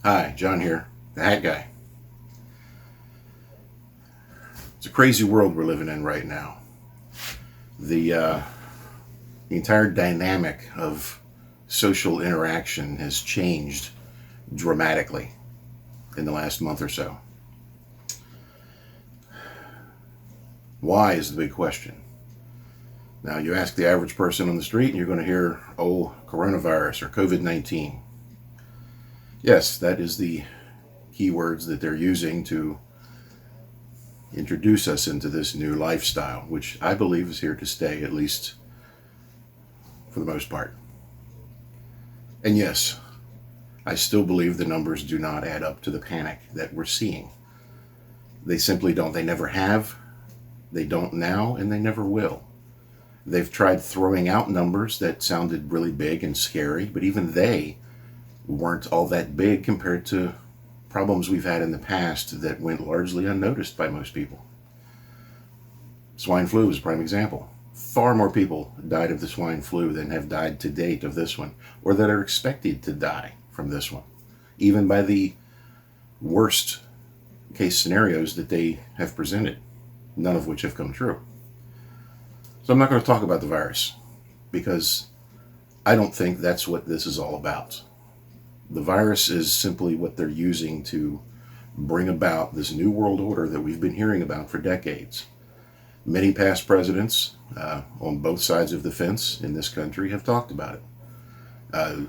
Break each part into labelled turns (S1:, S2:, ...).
S1: Hi, John here, the Hat Guy. It's a crazy world we're living in right now. The entire dynamic of social interaction has changed dramatically in the last month or so. Why is the big question. Now, you ask the average person on the street and you're going to hear, oh, coronavirus or COVID-19. Yes, that is the keywords that they're using to introduce us into this new lifestyle, which I believe is here to stay, at least for the most part. And yes, I still believe the numbers do not add up to the panic that we're seeing. They simply don't. They never have, they don't now, and they never will. They've tried throwing out numbers that sounded really big and scary, but even they weren't all that big compared to problems we've had in the past that went largely unnoticed by most people. Swine flu is a prime example. Far more people died of the swine flu than have died to date of this one, or that are expected to die from this one, even by the worst case scenarios that they have presented, none of which have come true. So I'm not going to talk about the virus, because I don't think that's what this is all about. The virus is simply what they're using to bring about this new world order that we've been hearing about for decades. Many past presidents on both sides of the fence in this country have talked about it.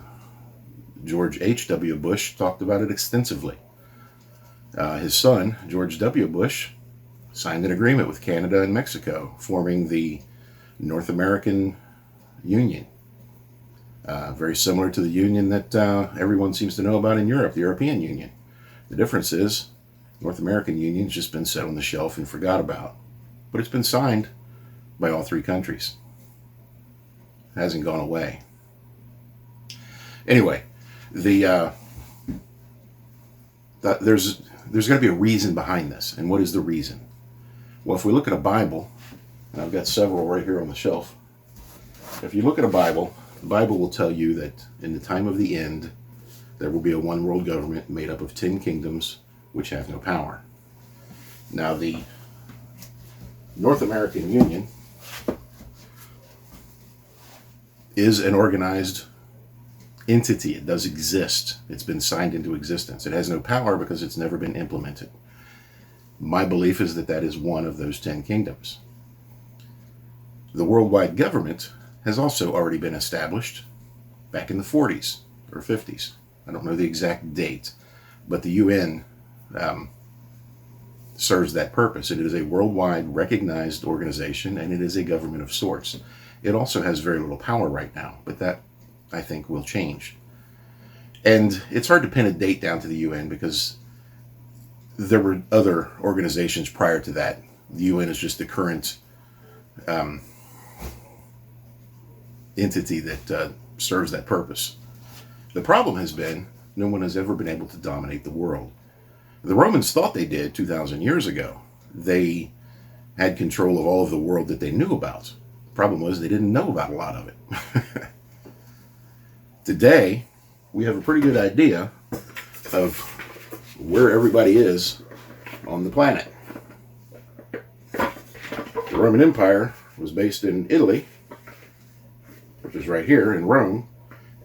S1: George H.W. Bush talked about it extensively. His son, George W. Bush, signed an agreement with Canada and Mexico, forming the North American Union. Very similar to the union that everyone seems to know about in Europe, the European Union. The difference is, North American Union's just been set on the shelf and forgot about. But it's been signed by all three countries. It hasn't gone away. Anyway, there's going to be a reason behind this. And what is the reason? Well, if we look at a Bible, and I've got several right here on the shelf. If you look at a Bible, the Bible will tell you that in the time of the end, there will be a one world government made up of 10 kingdoms which have no power. Now, the North American Union is an organized entity. It does exist. It's been signed into existence. It has no power because it's never been implemented. My belief is that that is one of those 10 kingdoms. The worldwide government has also already been established back in the 40s or 50s. I don't know the exact date, but the UN serves that purpose. It is a worldwide recognized organization, and it is a government of sorts. It also has very little power right now, but that, I think, will change. And it's hard to pin a date down to the UN because there were other organizations prior to that. The UN is just the current entity that serves that purpose. The problem has been no one has ever been able to dominate the world. The Romans thought they did 2,000 years ago. They had control of all of the world that they knew about. The problem was they didn't know about a lot of it. Today, we have a pretty good idea of where everybody is on the planet. The Roman Empire was based in Italy, which is right here in Rome,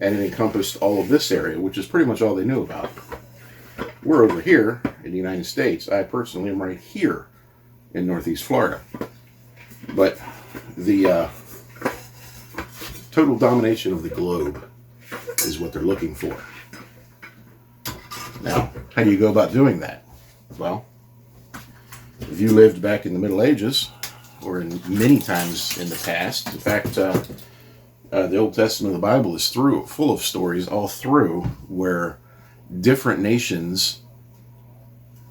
S1: and it encompassed all of this area, which is pretty much all they knew about. We're over here in the United States. I personally am right here in Northeast Florida. But the total domination of the globe is what they're looking for. Now, how do you go about doing that? Well, if you lived back in the Middle Ages, or in many times in the past, in fact, the Old Testament of the Bible is full of stories all through where different nations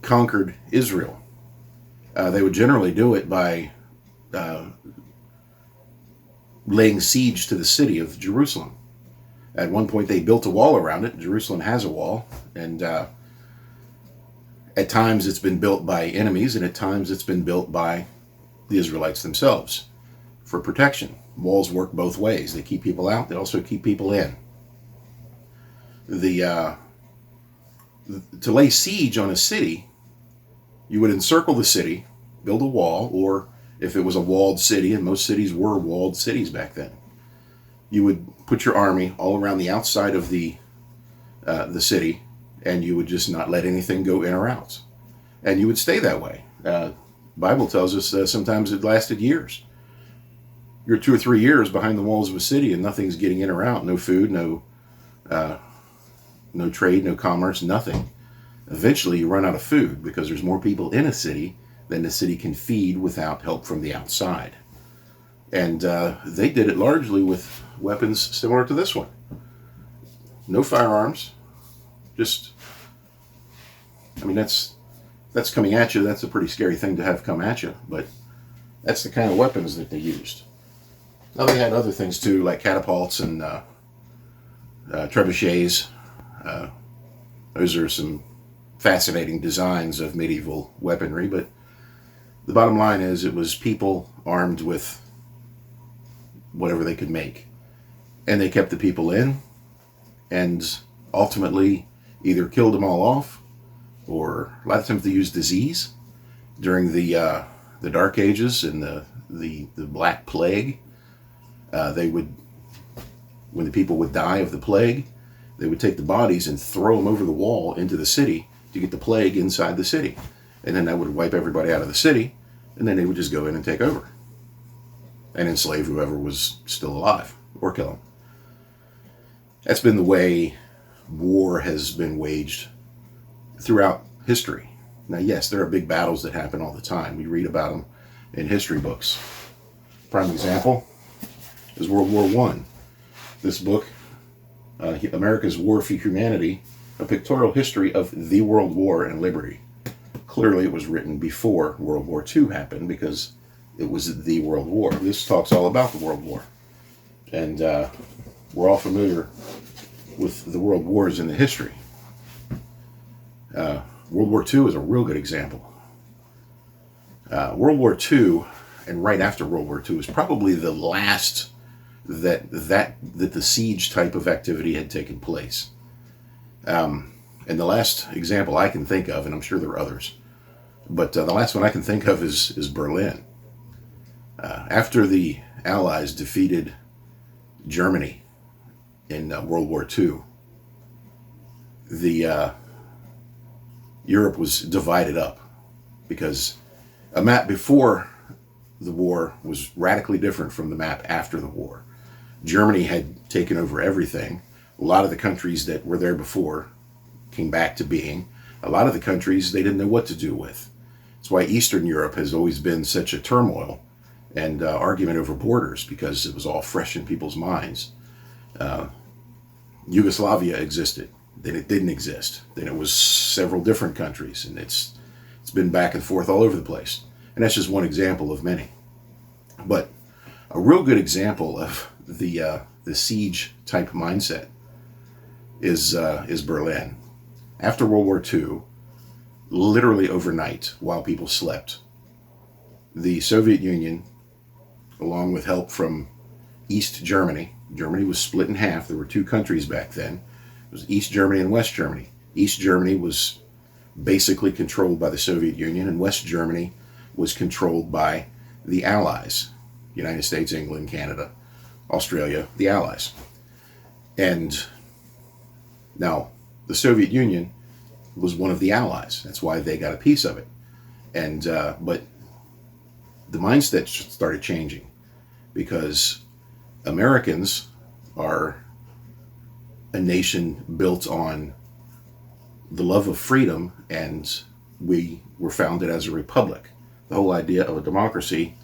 S1: conquered Israel. They would generally do it by laying siege to the city of Jerusalem. At one point, they built a wall around it. Jerusalem has a wall, and at times it's been built by enemies, and at times it's been built by the Israelites themselves for protection. Walls work both ways. They keep people out. They also keep people in. The To lay siege on a city, you would encircle the city, build a wall, or if it was a walled city, and most cities were walled cities back then, you would put your army all around the outside of the city, and you would just not let anything go in or out. And you would stay that way. Bible tells us sometimes it lasted years. You're 2 or 3 years behind the walls of a city and nothing's getting in or out. No food, no trade, no commerce, nothing. Eventually you run out of food because there's more people in a city than the city can feed without help from the outside. And they did it largely with weapons similar to this one. No firearms. Just, I mean, that's coming at you. That's a pretty scary thing to have come at you. But that's the kind of weapons that they used. Now they had other things too, like catapults and trebuchets. Those are some fascinating designs of medieval weaponry, but the bottom line is it was people armed with whatever they could make. And they kept the people in and ultimately either killed them all off, or a lot of times they used disease during the Dark Ages and the Black Plague. They would, when the people would die of the plague, they would take the bodies and throw them over the wall into the city to get the plague inside the city. And then that would wipe everybody out of the city, and then they would just go in and take over and enslave whoever was still alive or kill them. That's been the way war has been waged throughout history. Now, yes, there are big battles that happen all the time. We read about them in history books. Prime example is World War I. This book, America's War for Humanity, a pictorial history of the World War and liberty. Clearly it was written before World War II happened because it was the World War. This talks all about the World War. And we're all familiar with the World Wars in the history. World War II is a real good example. World War II and right after World War II was probably the last that the siege type of activity had taken place. And the last example I can think of, and I'm sure there are others, but the last one I can think of is Berlin. After the Allies defeated Germany in World War II, Europe was divided up because a map before the war was radically different from the map after the war. Germany had taken over everything. A lot of the countries that were there before came back to being. A lot of the countries they didn't know what to do with. That's why Eastern Europe has always been such a turmoil and argument over borders, because it was all fresh in people's minds. Yugoslavia existed, then it didn't exist, then it was several different countries, and it's been back and forth all over the place. And that's just one example of many. But a real good example of the siege type mindset is Berlin. After World War II, literally overnight, while people slept, the Soviet Union, along with help from East Germany — Germany was split in half. There were two countries back then. It was East Germany and West Germany. East Germany was basically controlled by the Soviet Union, and West Germany was controlled by the Allies. United States, England, Canada, Australia, the Allies. And now the Soviet Union was one of the Allies. That's why they got a piece of it. And but the mindset started changing, because Americans are a nation built on the love of freedom, and we were founded as a republic. The whole idea of a democracy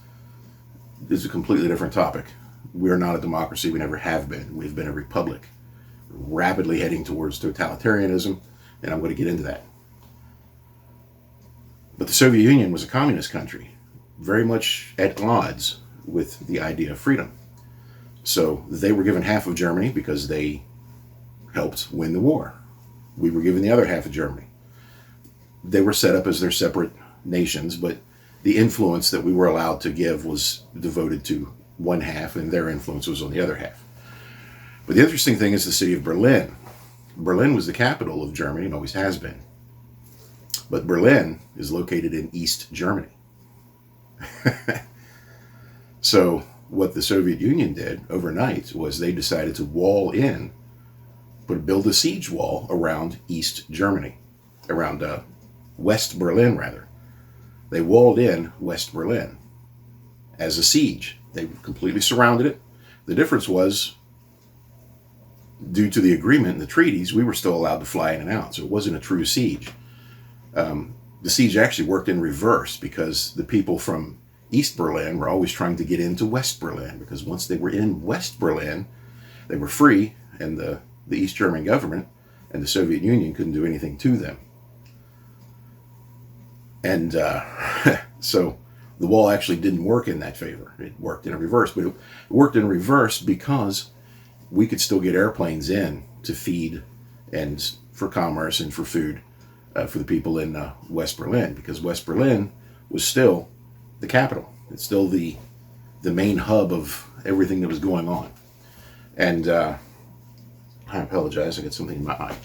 S1: is a completely different topic. We're not a democracy. We never have been. We've been a republic, rapidly heading towards totalitarianism, and I'm going to get into that. But the Soviet Union was a communist country, very much at odds with the idea of freedom. So they were given half of Germany because they helped win the war. We were given the other half of Germany. They were set up as their separate nations, but the influence that we were allowed to give was devoted to one half, and their influence was on the other half. But the interesting thing is the city of Berlin. Berlin was the capital of Germany and always has been. But Berlin is located in East Germany. So what the Soviet Union did overnight was they decided to build a siege wall around East Germany, around West Berlin rather. They walled in West Berlin as a siege. They completely surrounded it. The difference was, due to the agreement and the treaties, we were still allowed to fly in and out, so it wasn't a true siege. The siege actually worked in reverse because the people from East Berlin were always trying to get into West Berlin, because once they were in West Berlin, they were free, and the East German government and the Soviet Union couldn't do anything to them. And so the wall actually didn't work in that favor. It worked in a reverse, but it worked in reverse because we could still get airplanes in to feed and for commerce and for food for the people in West Berlin, because West Berlin was still the capital. It's still the main hub of everything that was going on. And I apologize, I got something in my eye.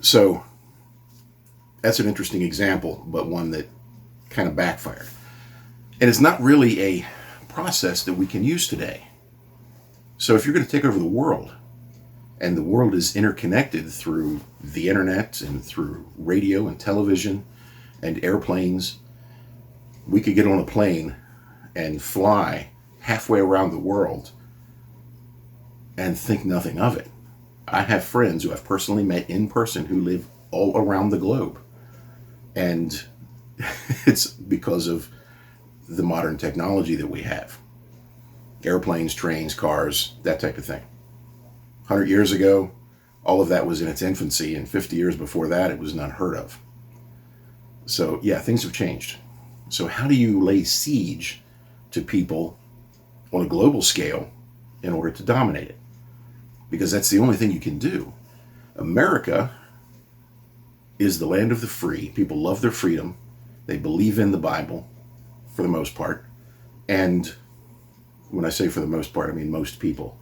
S1: So that's an interesting example, but one that kind of backfired. And it's not really a process that we can use today. So if you're going to take over the world, and the world is interconnected through the internet and through radio and television and airplanes, we could get on a plane and fly halfway around the world and think nothing of it. I have friends who I've personally met in person who live all around the globe. And it's because of the modern technology that we have. Airplanes, trains, cars, that type of thing. 100 years ago, all of that was in its infancy, and 50 years before that, it was unheard of. So yeah, things have changed. So how do you lay siege to people on a global scale in order to dominate it? Because that's the only thing you can do. America is the land of the free. People love their freedom. They believe in the Bible for the most part. And when I say for the most part, I mean most people.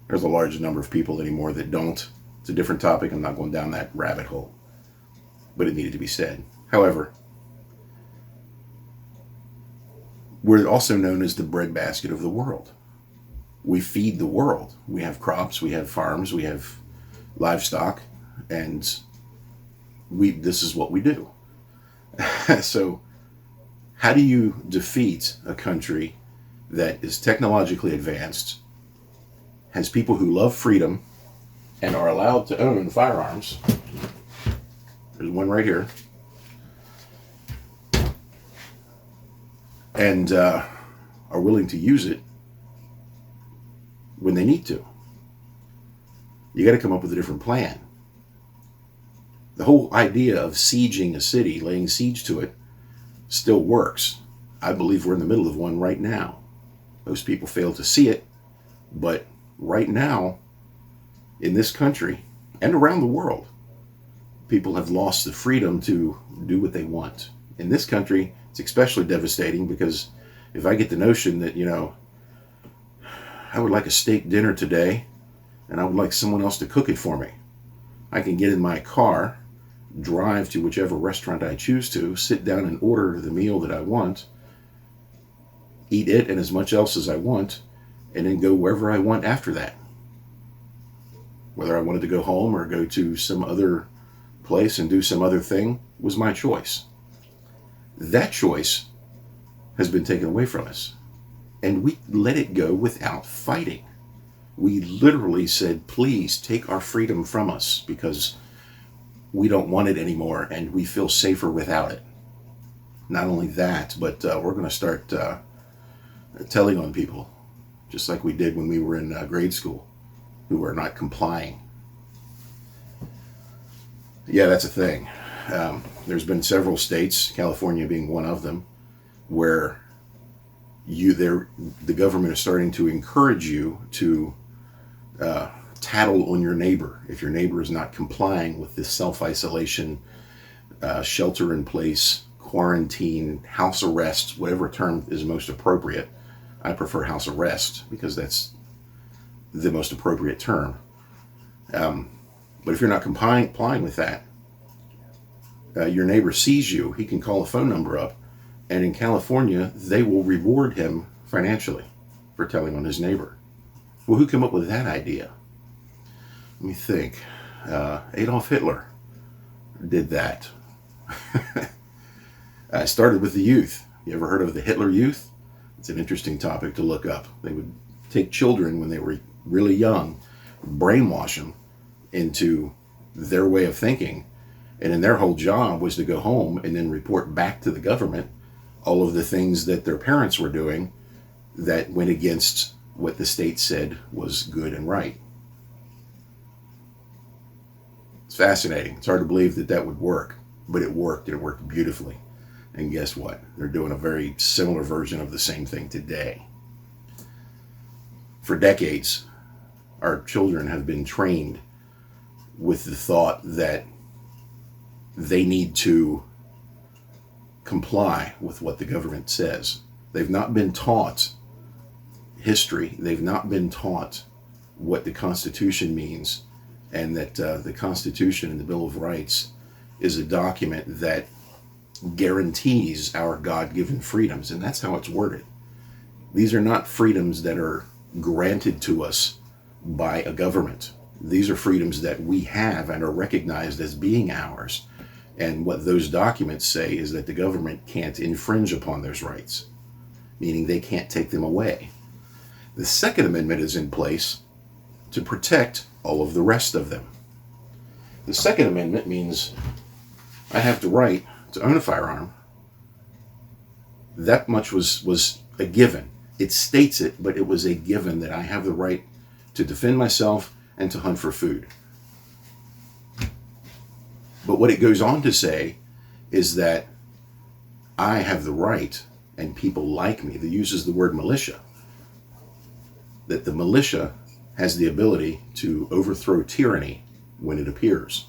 S1: There's a large number of people anymore that don't. It's a different topic. I'm not going down that rabbit hole. But it needed to be said. However, we're also known as the breadbasket of the world. We feed the world. We have crops, we have farms, we have livestock, and this is what we do. So how do you defeat a country that is technologically advanced, has people who love freedom and are allowed to own firearms? There's one right here. And are willing to use it when they need to. You got to come up with a different plan. The whole idea of sieging a city, laying siege to it, still works. I believe we're in the middle of one right now. Most people fail to see it, but right now, in this country and around the world, people have lost the freedom to do what they want. In this country, it's especially devastating because if I get the notion that, I would like a steak dinner today and I would like someone else to cook it for me, I can get in my car, drive to whichever restaurant I choose to, sit down and order the meal that I want, eat it and as much else as I want, and then go wherever I want after that. Whether I wanted to go home or go to some other place and do some other thing was my choice. That choice has been taken away from us. And we let it go without fighting. We literally said, please take our freedom from us because we don't want it anymore and we feel safer without it. Not only that, but we're going to start telling on people, just like we did when we were in grade school, who are not complying. Yeah, that's a thing. There's been several states, California being one of them, where the government is starting to encourage you to tattle on your neighbor if your neighbor is not complying with this self-isolation, shelter-in-place, quarantine, house arrest, whatever term is most appropriate. I prefer house arrest because that's the most appropriate term. But if you're not complying with that, your neighbor sees you, he can call a phone number up, and in California, they will reward him financially for telling on his neighbor. Well, who came up with that idea? Let me think. Adolf Hitler did that. I started with the youth. You ever heard of the Hitler Youth? It's an interesting topic to look up. They would take children when they were really young, brainwash them into their way of thinking, and then their whole job was to go home and then report back to the government all of the things that their parents were doing that went against what the state said was good and right. It's fascinating. It's hard to believe that that would work, but it worked, and it worked beautifully. And guess what? They're doing a very similar version of the same thing today. For decades, our children have been trained with the thought that they need to comply with what the government says. They've not been taught history. They've not been taught what the Constitution means, and that the Constitution and the Bill of Rights is a document that guarantees our God-given freedoms, and that's how it's worded. These are not freedoms that are granted to us by a government. These are freedoms that we have and are recognized as being ours. And what those documents say is that the government can't infringe upon those rights, meaning they can't take them away. The Second Amendment is in place to protect all of the rest of them. The Second Amendment means I have the right to own a firearm. That much was a given. It states it, but it was a given that I have the right to defend myself and to hunt for food. But what it goes on to say is that I have the right, and people like me, that uses the word militia, that the militia has the ability to overthrow tyranny when it appears.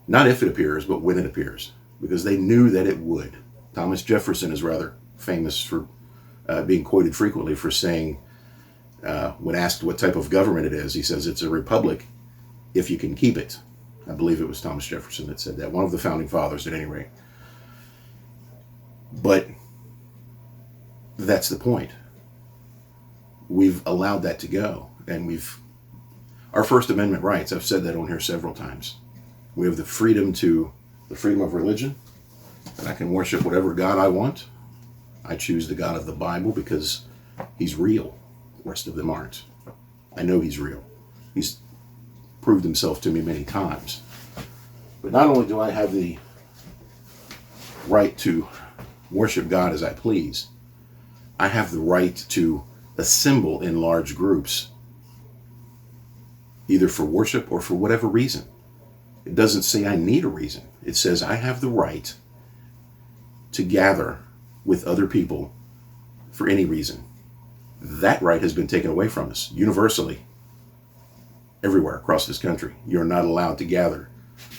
S1: Not if it appears, but when it appears, because they knew that it would. Thomas Jefferson is rather famous for being quoted frequently for saying, when asked what type of government it is, he says it's a republic if you can keep it. I believe it was Thomas Jefferson that said that, one of the founding fathers at any rate. But that's the point. We've allowed that to go, and our First Amendment rights, I've said that on here several times. We have the freedom of religion, and I can worship whatever God I want. I choose the God of the Bible because he's real. The rest of them aren't. I know he's real. He's proved himself to me many times. But not only do I have the right to worship God as I please, I have the right to assemble in large groups, either for worship or for whatever reason. It doesn't say I need a reason. It says I have the right to gather with other people for any reason. That right has been taken away from us universally, everywhere across this country. You're not allowed to gather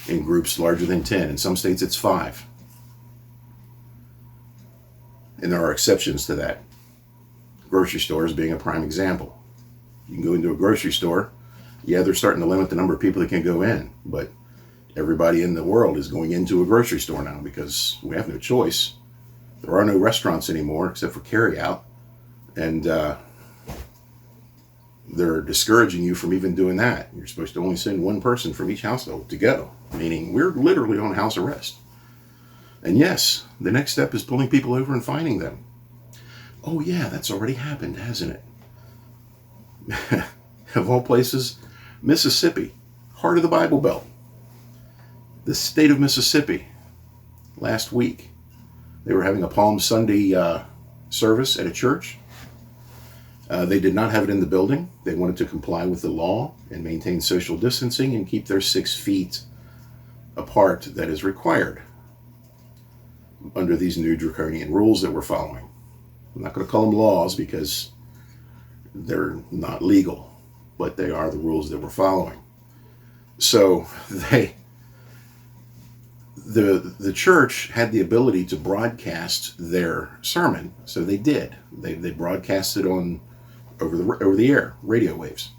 S1: in groups larger than 10. In some states it's 5. And there are exceptions to that. Grocery stores being a prime example. You can go into a grocery store. Yeah, they're starting to limit the number of people that can go in, but everybody in the world is going into a grocery store now because we have no choice. There are no restaurants anymore except for carryout, and they're discouraging you from even doing that. You're supposed to only send one person from each household to go, meaning we're literally on house arrest. And yes, the next step is pulling people over and fining them. Oh yeah, that's already happened, hasn't it? Of all places, Mississippi, heart of the Bible Belt. The state of Mississippi, last week, they were having a Palm Sunday service at a church. They did not have it in the building. They wanted to comply with the law and maintain social distancing and keep their 6 feet apart that is required under these new draconian rules that we're following. I'm not going to call them laws because they're not legal, but they are the rules that we're following. So the church had the ability to broadcast their sermon, so they did. They broadcast it on over the air, radio waves.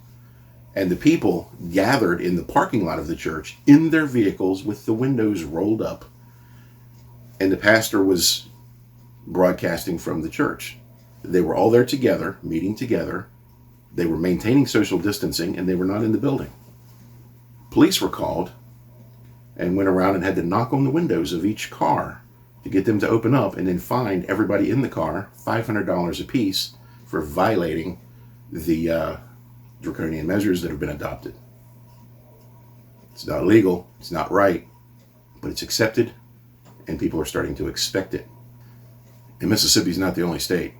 S1: And the people gathered in the parking lot of the church in their vehicles with the windows rolled up. And the pastor was broadcasting from the church. They were all there together, meeting together. They were maintaining social distancing, and they were not in the building. Police were called and went around and had to knock on the windows of each car to get them to open up, and then fine everybody in the car $500 apiece for violating the draconian measures that have been adopted. It's not legal, it's not right, but it's accepted, and people are starting to expect it. And Mississippi's not the only state.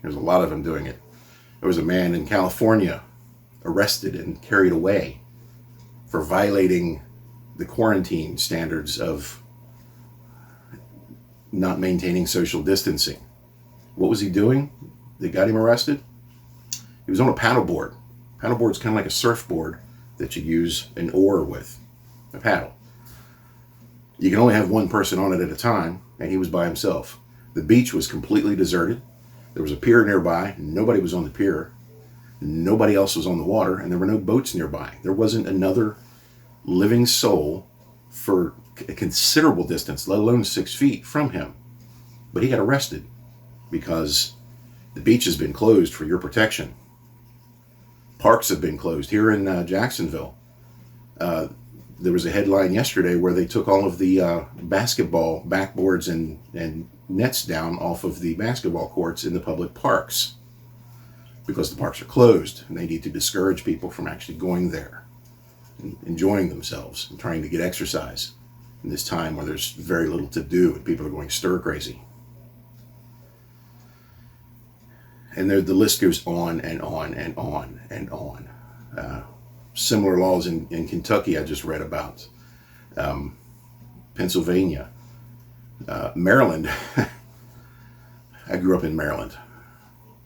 S1: There's a lot of them doing it. There was a man in California arrested and carried away for violating the quarantine standards of not maintaining social distancing. What was he doing that got him arrested? He was on a paddleboard. Paddleboard's kind of like a surfboard that you use an oar with, a paddle. You can only have one person on it at a time, and he was by himself. The beach was completely deserted. There was a pier nearby. Nobody was on the pier. Nobody else was on the water, and there were no boats nearby. There wasn't another living soul for a considerable distance, let alone 6 feet from him. But he got arrested because the beach has been closed for your protection. Parks have been closed. Here in Jacksonville, there was a headline yesterday where they took all of the basketball backboards and nets down off of the basketball courts in the public parks because the parks are closed, and they need to discourage people from actually going there and enjoying themselves and trying to get exercise in this time where there's very little to do and people are going stir crazy. And the list goes on and on and on and on. Similar laws in Kentucky I just read about. Pennsylvania. Maryland. I grew up in Maryland.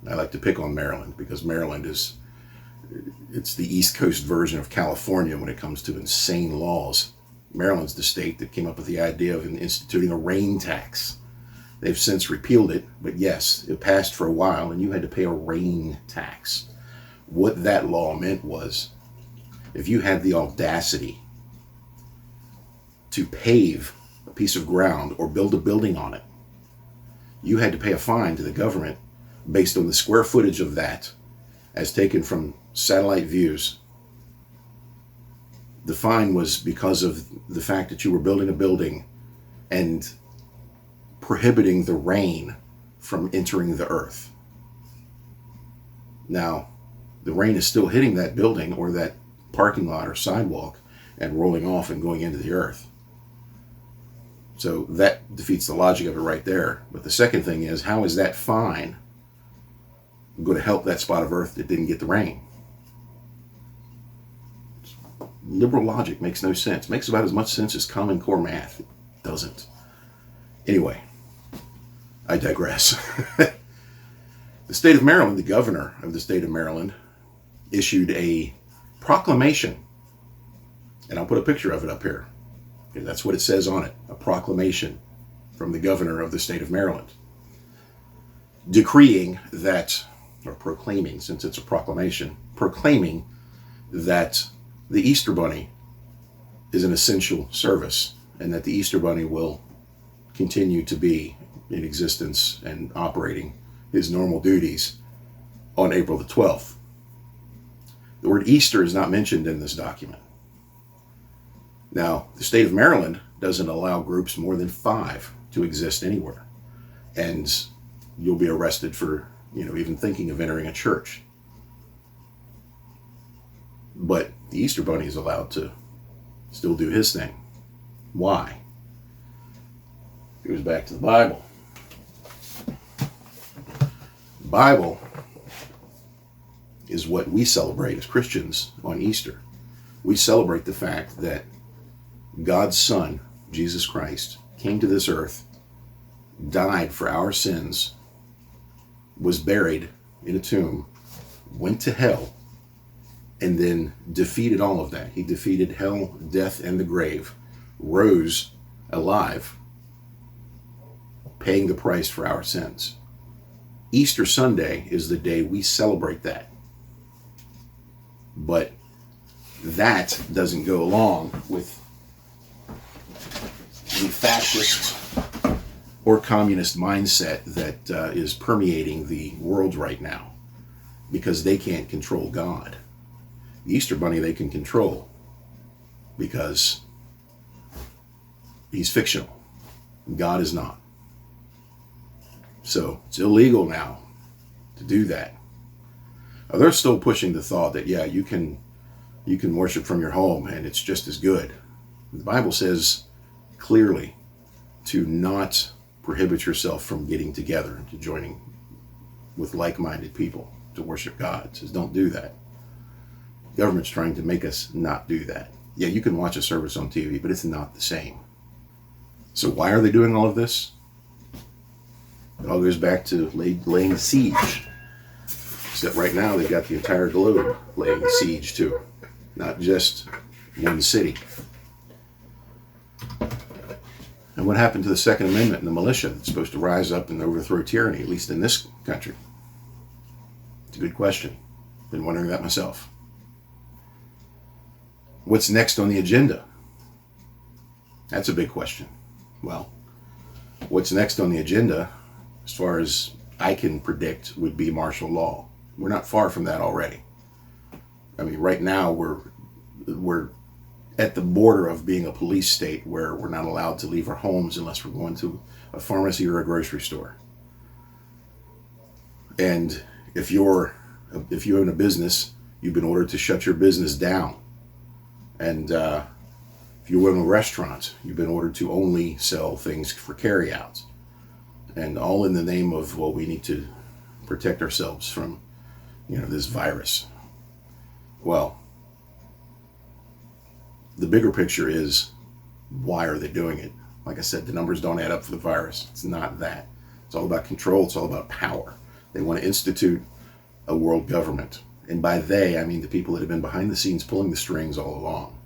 S1: I like to pick on Maryland because Maryland it's the East Coast version of California when it comes to insane laws. Maryland's the state that came up with the idea of instituting a rain tax. They've since repealed it, but yes, it passed for a while and you had to pay a rain tax. What that law meant was, if you had the audacity to pave a piece of ground or build a building on it, you had to pay a fine to the government based on the square footage of that as taken from satellite views. The fine was because of the fact that you were building a building and prohibiting the rain from entering the earth. Now, the rain is still hitting that building or that parking lot or sidewalk and rolling off and going into the earth. So that defeats the logic of it right there. But the second thing is, how is that fine going to help that spot of earth that didn't get the rain? Liberal logic makes no sense. Makes about as much sense as Common Core math. It doesn't. Anyway, I digress. The state of Maryland, the governor of the state of Maryland, issued a proclamation. And I'll put a picture of it up here. Okay, that's what it says on it. A proclamation from the governor of the state of Maryland. Decreeing that, or proclaiming, since it's a proclamation, proclaiming that the Easter Bunny is an essential service and that the Easter Bunny will continue to be in existence and operating his normal duties on April the 12th. The word Easter is not mentioned in this document. Now, the state of Maryland doesn't allow groups more than 5 to exist anywhere. And you'll be arrested for, even thinking of entering a church. But the Easter Bunny is allowed to still do his thing. Why? It goes back to the Bible. The Bible is what we celebrate as Christians on Easter. We celebrate the fact that God's Son, Jesus Christ, came to this earth, died for our sins, was buried in a tomb, went to hell, and then defeated all of that. He defeated hell, death, and the grave, rose alive, paying the price for our sins. Easter Sunday is the day we celebrate that. But that doesn't go along with the fascist or communist mindset that is permeating the world right now, because they can't control God. The Easter Bunny they can control because he's fictional. God is not. So it's illegal now to do that. They're still pushing the thought that, yeah, you can worship from your home and it's just as good. The Bible says clearly to not prohibit yourself from getting together and to joining with like-minded people to worship God. It says don't do that. The government's trying to make us not do that. Yeah, you can watch a service on TV, but it's not the same. So why are they doing all of this? It all goes back to laying siege. Except right now they've got the entire globe laying siege to, not just one city. And what happened to the Second Amendment and the militia that's supposed to rise up and overthrow tyranny, at least in this country? It's a good question. Been wondering that myself. What's next on the agenda? That's a big question. Well, what's next on the agenda, as far as I can predict, would be martial law. We're not far from that already. I mean, right now we're at the border of being a police state where we're not allowed to leave our homes unless we're going to a pharmacy or a grocery store. And if you own a business, you've been ordered to shut your business down. And if you own a restaurant, you've been ordered to only sell things for carry-outs. And all in the name of, well, we need to protect ourselves from, this virus. Well, the bigger picture is, why are they doing it? Like I said, the numbers don't add up for the virus. It's not that. It's all about control. It's all about power. They want to institute a world government. And by they, I mean the people that have been behind the scenes pulling the strings all along.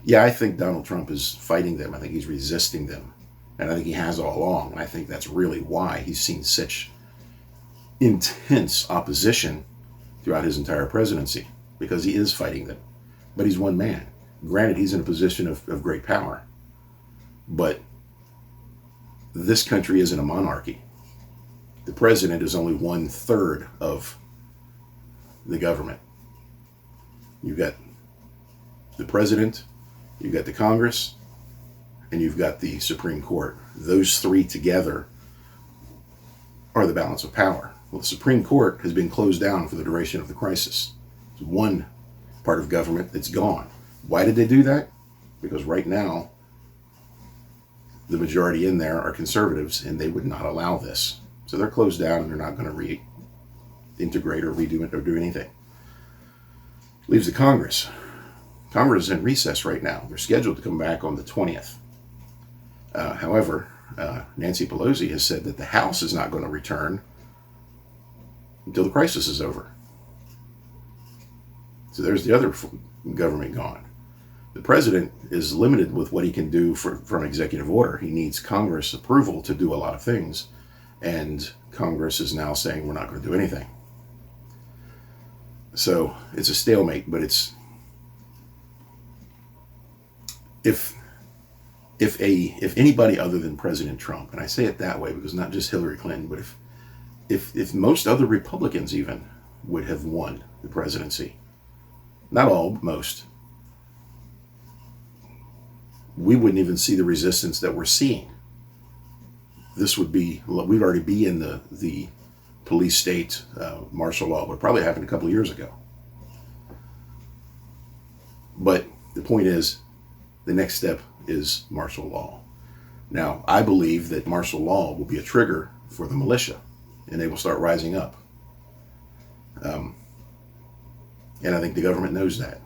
S1: Yeah, I think Donald Trump is fighting them. I think he's resisting them. And I think he has all along. And I think that's really why he's seen such intense opposition throughout his entire presidency, because he is fighting them. But he's one man. Granted, he's in a position of great power. But this country isn't a monarchy. The president is only 1/3 of the government. You've got the president, you've got the Congress, and you've got the Supreme Court. Those three together are the balance of power. Well, the Supreme Court has been closed down for the duration of the crisis. It's one part of government that's gone. Why did they do that? Because right now, the majority in there are conservatives, and they would not allow this. So they're closed down, and they're not going to reintegrate or redo it or do anything. Leaves the Congress. Congress is in recess right now. They're scheduled to come back on the 20th. However, Nancy Pelosi has said that the House is not going to return until the crisis is over. So there's the other government gone. The president is limited with what he can do from executive order. He needs Congress approval to do a lot of things. And Congress is now saying we're not going to do anything. So it's a stalemate, but it's if anybody other than President Trump, and I say it that way because not just Hillary Clinton, but if most other Republicans even would have won the presidency, not all, but most, we wouldn't even see the resistance that we're seeing. We'd already be in the police state, martial law. Would probably happened a couple of years ago. But the point is, the next step is martial law. Now, I believe that martial law will be a trigger for the militia, and they will start rising up. And I think the government knows that.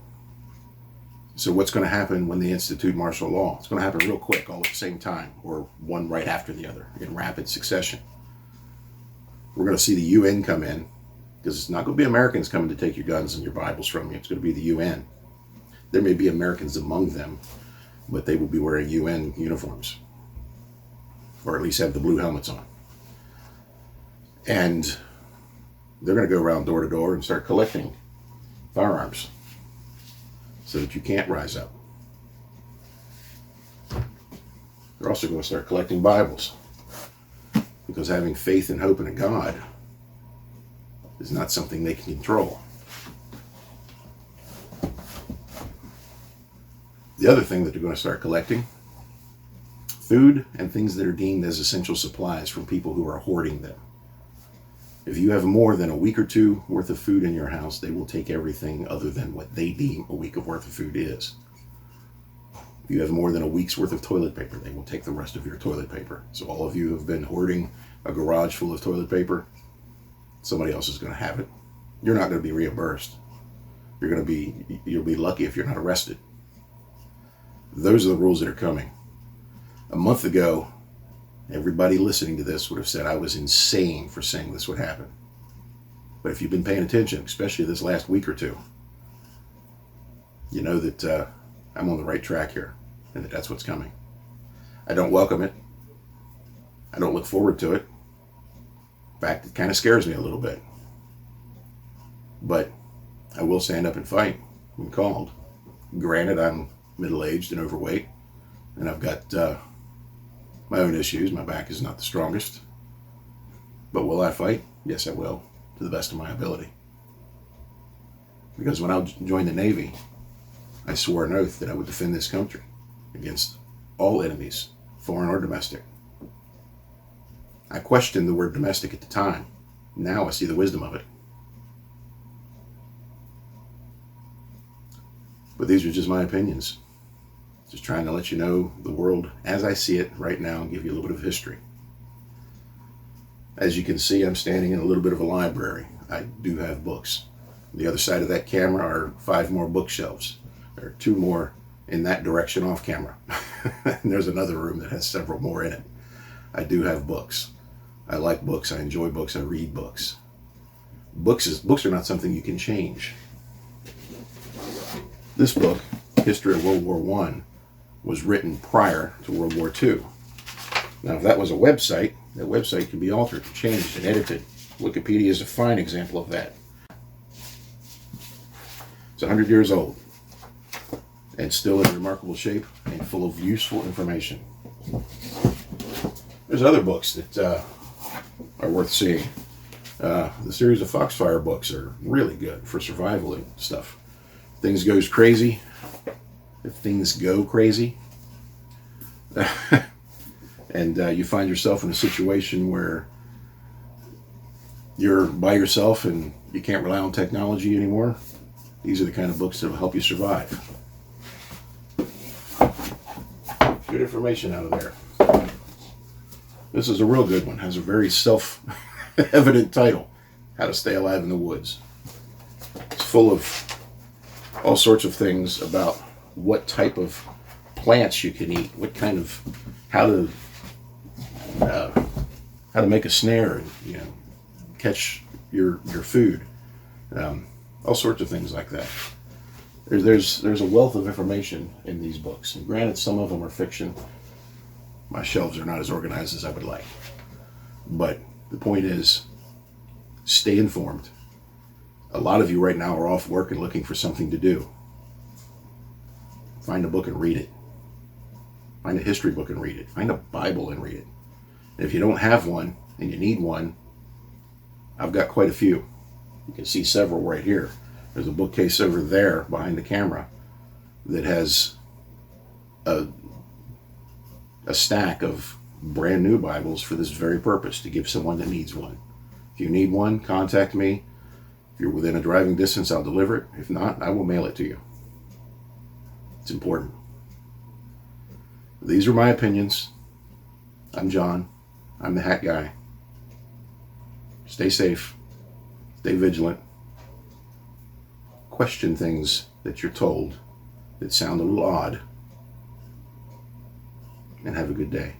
S1: So what's going to happen when they institute martial law? It's going to happen real quick, all at the same time, or one right after the other, in rapid succession. We're going to see the UN come in, because it's not going to be Americans coming to take your guns and your Bibles from you. It's going to be the UN. There may be Americans among them, but they will be wearing UN uniforms, or at least have the blue helmets on. And they're going to go around door to door and start collecting firearms. so that you can't rise up. They're also going to start collecting Bibles, because having faith and hope in a God is not something they can control. The other thing that they're going to start collecting: food and things that are deemed as essential supplies from people who are hoarding them. If you have more than a week or two worth of food in your house, they will take everything other than what they deem a week of worth of food is. If you have more than a week's worth of toilet paper, they will take the rest of your toilet paper. So all of you who have been hoarding a garage full of toilet paper, somebody else is going to have it. You're not going to be reimbursed. You'll be lucky if you're not arrested. Those are the rules that are coming. A month ago, everybody listening to this would have said I was insane for saying this would happen. But if you've been paying attention, especially this last week or two, you know that I'm on the right track here, and that's what's coming. I don't welcome it. I don't look forward to it. In fact, it kind of scares me a little bit. But I will stand up and fight when called. Granted, I'm middle-aged and overweight, and I've got my own issues. My back is not the strongest. But will I fight? Yes, I will, to the best of my ability. Because when I joined the Navy, I swore an oath that I would defend this country against all enemies, foreign or domestic. I questioned the word domestic at the time. Now I see the wisdom of it. But these are just my opinions. Just trying to let you know the world as I see it right now and give you a little bit of history. As you can see, I'm standing in a little bit of a library. I do have books. On the other side of that camera are 5 more bookshelves. There are 2 more in that direction off camera. And there's another room that has several more in it. I do have books. I like books. I enjoy books. I read books. Books are not something you can change. This book, History of World War I, was written prior to World War II. Now, if that was a website, that website can be altered, changed, and edited. Wikipedia is a fine example of that. It's 100 years old and still in remarkable shape and full of useful information. There's other books that are worth seeing. The series of Foxfire books are really good for survival and stuff. Things goes crazy. If things go crazy, and you find yourself in a situation where you're by yourself and you can't rely on technology anymore, these are the kind of books that will help you survive. Good information out of there. This is a real good one. Has a very self-evident title, How to Stay Alive in the Woods. It's full of all sorts of things about what type of plants you can eat, what kind of, how to make a snare and catch your food, all sorts of things like that. There's a wealth of information in these books, and granted, some of them are fiction. My shelves are not as organized as I would like, but the point is, stay informed. A lot of you right now are off work and looking for something to do. Find a book and read it. Find a history book and read it. Find a Bible and read it. And if you don't have one and you need one, I've got quite a few. You can see several right here. There's a bookcase over there behind the camera that has a stack of brand new Bibles for this very purpose, to give someone that needs one. If you need one, contact me. If you're within a driving distance, I'll deliver it. If not, I will mail it to you. It's important. These are my opinions. I'm John. I'm the Hat Guy. Stay safe. Stay vigilant. Question things that you're told that sound a little odd. And have a good day.